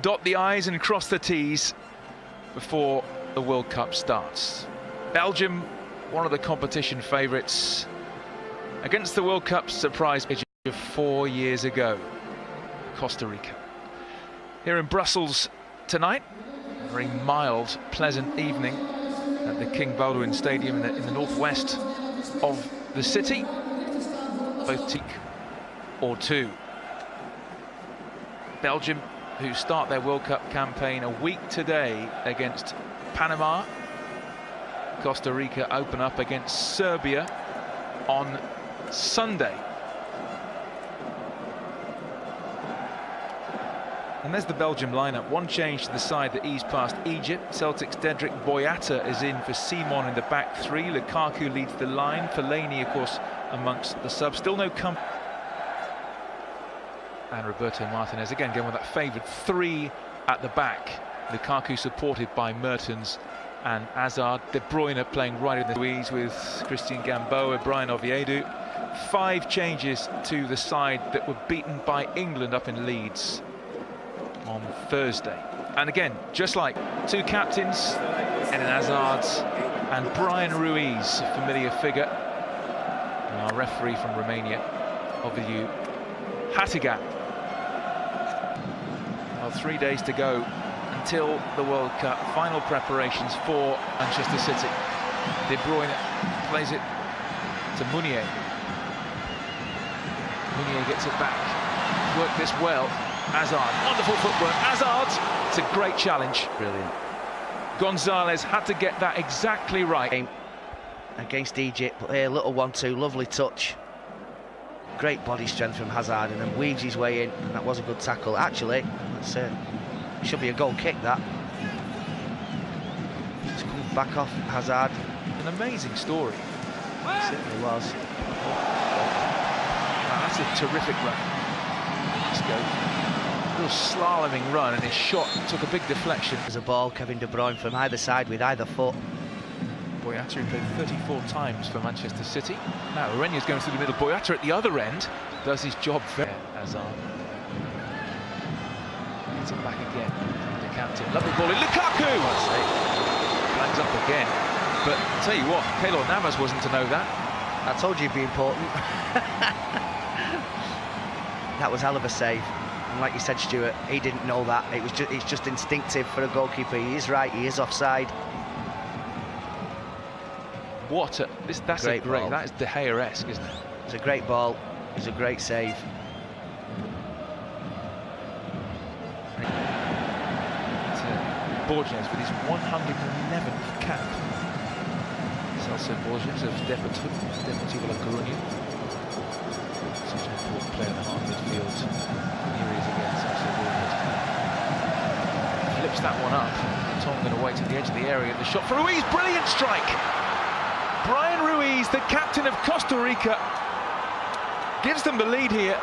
dot the I's and cross the T's before the World Cup starts. Belgium, one of the competition favourites, against the World Cup surprise of 4 years ago, Costa Rica. Here in Brussels tonight, a very mild, pleasant evening at the King Baudouin Stadium in the northwest of the city. Both teak or two. Belgium, who start their World Cup campaign a week today against Panama. Costa Rica open up against Serbia on Sunday. And there's the Belgium lineup. One change to the side that eased past Egypt. Celtic's Dedrick Boyata is in for Simon in the back three. Lukaku leads the line. Fellaini, of course, amongst the subs. Still no company. And Roberto Martinez again going with that favoured three at the back. Lukaku supported by Mertens and Hazard. De Bruyne playing right in the squeeze with Christian Gamboa, Brian Oviedo. 5 changes to the side that were beaten by England up in Leeds on Thursday. And again, just like two captains, Eden Hazard and Brian Ruiz, a familiar figure. And our referee from Romania, Ovidiu Hatigan. Well, 3 days to go until the World Cup. Final preparations for Manchester City. De Bruyne plays it to Meunier. Meunier gets it back. Worked this well. Hazard, wonderful footwork. Hazard, it's a great challenge. Brilliant. Gonzalez had to get that exactly right. Against Egypt, but here, little 1-2, lovely touch. Great body strength from Hazard, and then weaves his way in, and that was a good tackle. Actually, that's it should be a goal kick, that. Just comes back off Hazard. An amazing story. It certainly was. Wow, that's a terrific run. Let's go. Real slaloming run, and his shot took a big deflection. There's a ball, Kevin De Bruyne from either side with either foot. Boyata, who played 34 times for Manchester City. Now Ureña's going through the middle. Boyata at the other end does his job very well. Hazard gets it back again. The captain, lovely ball in. Lukaku! Flags up again. But I'll tell you what, Keylor Navas wasn't to know that. I told you it'd be important. That was hell of a save. And like you said, Stuart, he didn't know that. It's just instinctive for a goalkeeper. He is right, he is offside. What a, that's great a great, ball. that is De Gea-esque, isn't it? It's a great ball, it's a great save. Borges with his 111th cap. Celso Borges of Deportivo La Coruña. Such an important player in the heart of midfield. Here he is again, Celso Borges. Flips that one up. Tongan away to the edge of the area. The shot for Ruiz, brilliant strike! Brian Ruiz, the captain of Costa Rica, gives them the lead here.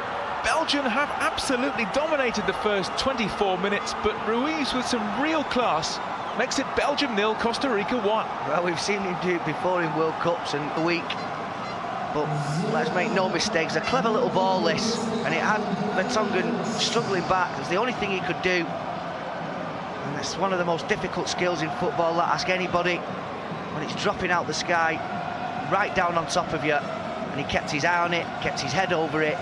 Belgium have absolutely dominated the first 24 minutes, but Ruiz with some real class makes it Belgium 0, Costa Rica 1. Well, we've seen him do it before in World Cups and a week, but let's make no mistakes. A clever little ball this, and it had Vertonghen struggling back. It's the only thing he could do, and it's one of the most difficult skills in football. Ask anybody. When it's dropping out the sky, right down on top of you, and he kept his eye on it, kept his head over it,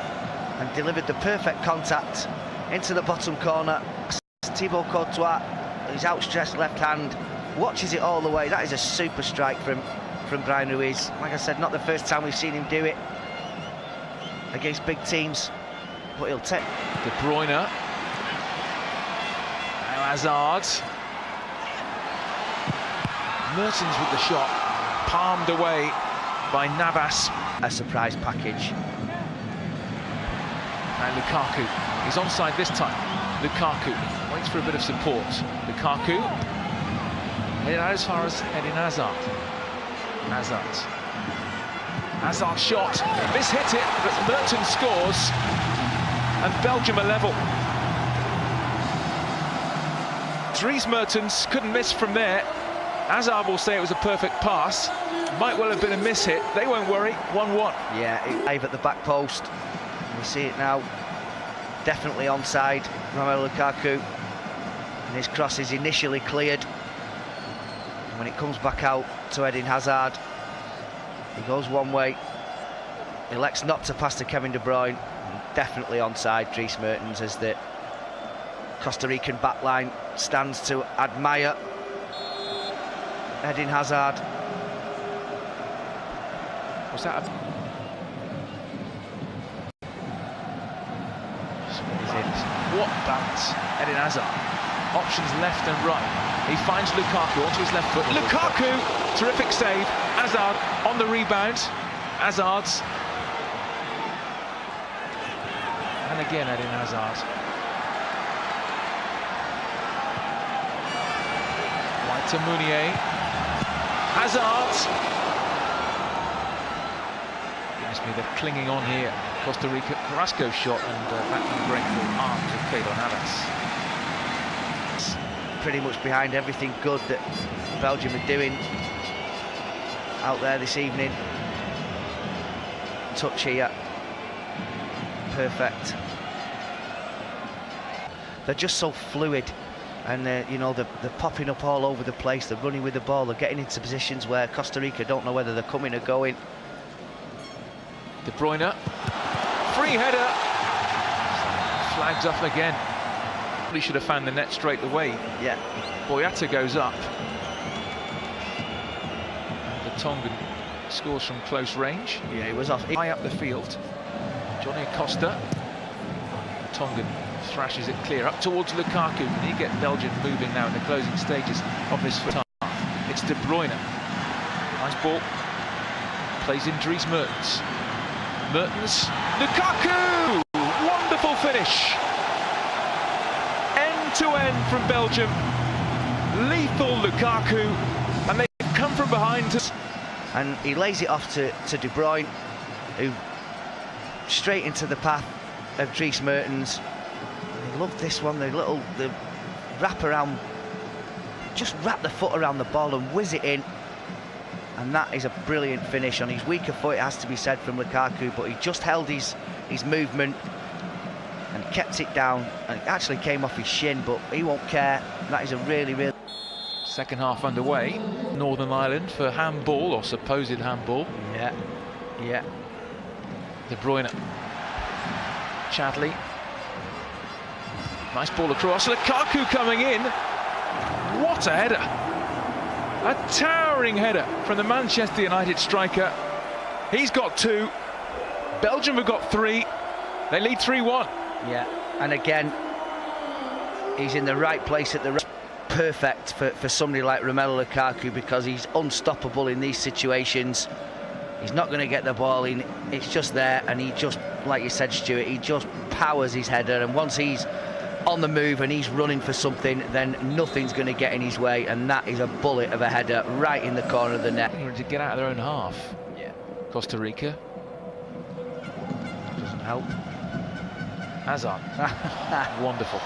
and delivered the perfect contact into the bottom corner. Thibaut Courtois, his outstretched left hand, watches it all the way. That is a super strike from Brian Ruiz. Like I said, not the first time we've seen him do it against big teams, but he'll take. De Bruyne. Now Hazard. Mertens with the shot, palmed away by Navas. A surprise package. And Lukaku, he's onside this time. Lukaku waits for a bit of support. Lukaku, headed out as far as Eden Hazard. Hazard shot, this hit it, but Mertens scores, and Belgium are level. Dries Mertens couldn't miss from there. Hazard will say it was a perfect pass. Might well have been a miss hit. They won't worry. 1-1. Yeah, live at the back post. We see it now. Definitely onside. Romelu Lukaku. And his cross is initially cleared. And when it comes back out to Eden Hazard, he goes one way. He elects not to pass to Kevin De Bruyne. Definitely onside, Dries Mertens, as the Costa Rican backline stands to admire Eden Hazard. Was that a... What balance, Eden Hazard. Options left and right. He finds Lukaku onto his left foot. Lukaku, terrific save. Hazard on the rebound. Hazard's. And again, Eden Hazard. White to Meunier. Hazard. Gives me the clinging on here. Costa Rica, Carrasco shot, and that can break the arms of Keylor Navas. Pretty much behind everything good that Belgium are doing out there this evening. Touch here, perfect. They're just so fluid, and you know, they're popping up all over the place. They're running with the ball. They're getting into positions where Costa Rica don't know whether they're coming or going. De Bruyne, free header, flags up again. He should have found the net straight away. Yeah. Boyata goes up. The Tongan scores from close range. Yeah, he was off. High up the field. Johnny Acosta. Tongan thrashes it clear up towards Lukaku. Can he get Belgium moving now in the closing stages of this first half? It's De Bruyne. Nice ball. Plays in Dries Mertens. Mertens. Lukaku! Wonderful finish. End to end from Belgium. Lethal Lukaku. And they've come from behind to... And he lays it off to De Bruyne, who straight into the path of Dries Mertens. I love this one, the wrap around, just wrap the foot around the ball and whiz it in. And that is a brilliant finish on his weaker foot, it has to be said, from Lukaku, but he just held his movement and kept it down, and it actually came off his shin, but he won't care. That is a really, really... Second half underway. Northern Ireland for handball, or supposed handball. Yeah, yeah. De Bruyne. Chadley. Nice ball across. Lukaku coming in. What a header. A towering header from the Manchester United striker. He's got two. Belgium have got three. They lead 3-1. Yeah, and again, he's in the right place at the right... Perfect for somebody like Romelu Lukaku, because he's unstoppable in these situations. He's not going to get the ball in, it's just there, and he just, like you said, Stuart, he just powers his header, and once he's on the move and he's running for something, then nothing's going to get in his way, and that is a bullet of a header right in the corner of the net. To get out of their own half. Yeah. Costa Rica. Doesn't help. Hazard. Wonderful.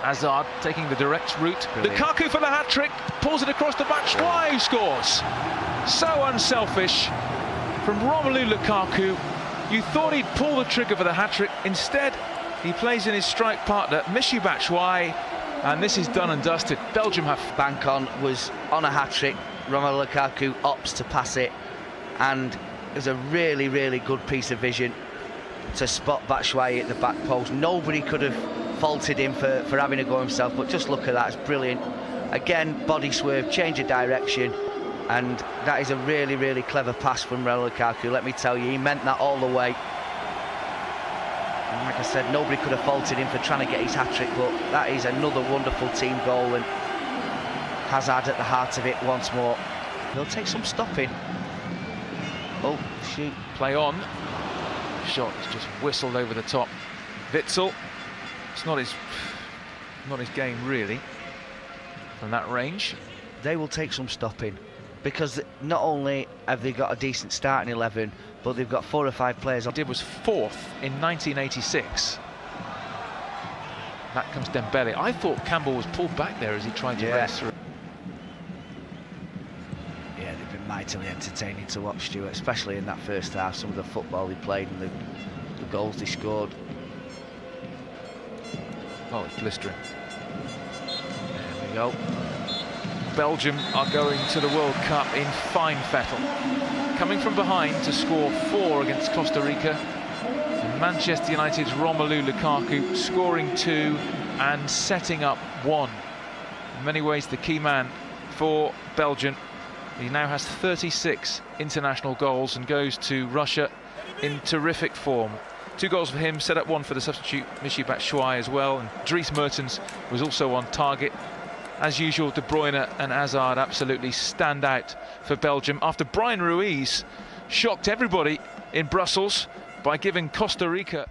Hazard taking the direct route. Brilliant. Lukaku for the hat-trick, pulls it across the back. Batshuayi who scores. So unselfish from Romelu Lukaku. You thought he'd pull the trigger for the hat-trick. Instead, he plays in his strike partner, Michy Batshuayi, and this is done and dusted. Belgium have... Bankon was on a hat-trick. Romelu Lukaku opts to pass it, and it was a really, really good piece of vision to spot Batshuayi at the back post. Nobody could have faulted him for having a go himself, but just look at that, it's brilliant. Again, body swerve, change of direction, and that is a really, really clever pass from Romelu Lukaku. Let me tell you, he meant that all the way. And like I said, nobody could have faulted him for trying to get his hat-trick, but that is another wonderful team goal, and Hazard at the heart of it once more. He'll take some stopping. Oh, shoot. Play on. Shot is just whistled over the top. Witsel. It's not his game, really, from that range. They will take some stopping, because not only have they got a decent starting 11, but they've got 4 or 5 players. Did was 4th in 1986. That comes Dembele. I thought Campbell was pulled back there as he tried to race through. Yeah, they've been mightily entertaining to watch, Stuart, especially in that first half. Some of the football they played and the goals they scored. Oh, it's blistering. go. Belgium are going to the World Cup in fine fettle. Coming from behind to score 4 against Costa Rica. And Manchester United's Romelu Lukaku scoring 2 and setting up 1. In many ways the key man for Belgium. He now has 36 international goals and goes to Russia in terrific form. 2 goals for him, set up 1 for the substitute Michy Batshuayi as well, and Dries Mertens was also on target. As usual, De Bruyne and Hazard absolutely stand out for Belgium after Brian Ruiz shocked everybody in Brussels by giving Costa Rica